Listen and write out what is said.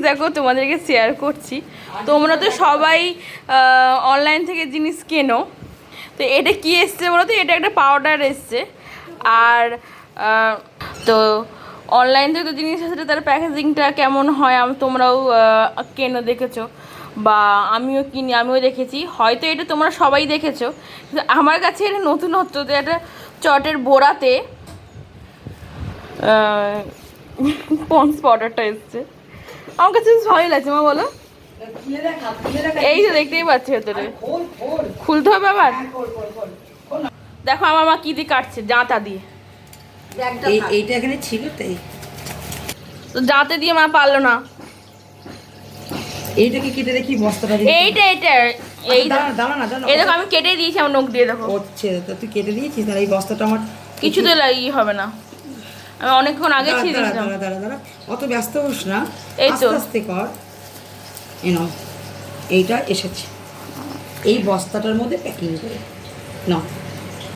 দেখো তোমাদেরকে শেয়ার করছি। তোমরা তো সবাই অনলাইন থেকে জিনিস কেনো, তো এটা কি এসছে বলো তো? এটা একটা পাউডার এসছে। আর তো অনলাইন থেকে তো জিনিস আসলে তার প্যাকেজিংটা কেমন হয় তোমরাও কেনো দেখেছো, বা আমিও কিনি, আমিও দেখেছি। হয়তো এটা তোমরা সবাই দেখেছো, কিন্তু আমার কাছে এটা নতুনত্ব। তো একটা চটের বোড়াতে পন্স পাউডারটা এসছে, আমার কাছে ভালোই লাগছে। মা বলো, এই যে দেখতেই পাচ্ছি ভেতরে খুলতে হবে আবার। দেখো আমার মা কি দিয়ে কাটছে, জাঁতা দিয়ে। এইটা এখানে ছিল তাই তো জাঁতে দিয়ে মা পারলো না। এইটাকে কেটে দেখি বস্তাটা দিয়ে। এইটা এই দাঁড়া না এই দেখো আমি কেটে দিয়েছি আমার নখ দিয়ে। দেখো হচ্ছে তো, তুই কেটে দিয়েছিস। আর এই বস্তাটা আমার কিছু তো হবে না, আমি অনেকক্ষণ আগে ছিঁড়ে দিয়েছিলাম। দাঁড়া, অত ব্যস্ত হোস না, এই তো আস্তে আস্তে কর। এনো, এইটা এসেছে এই বস্তাটার মধ্যে প্যাকিং করে নাও।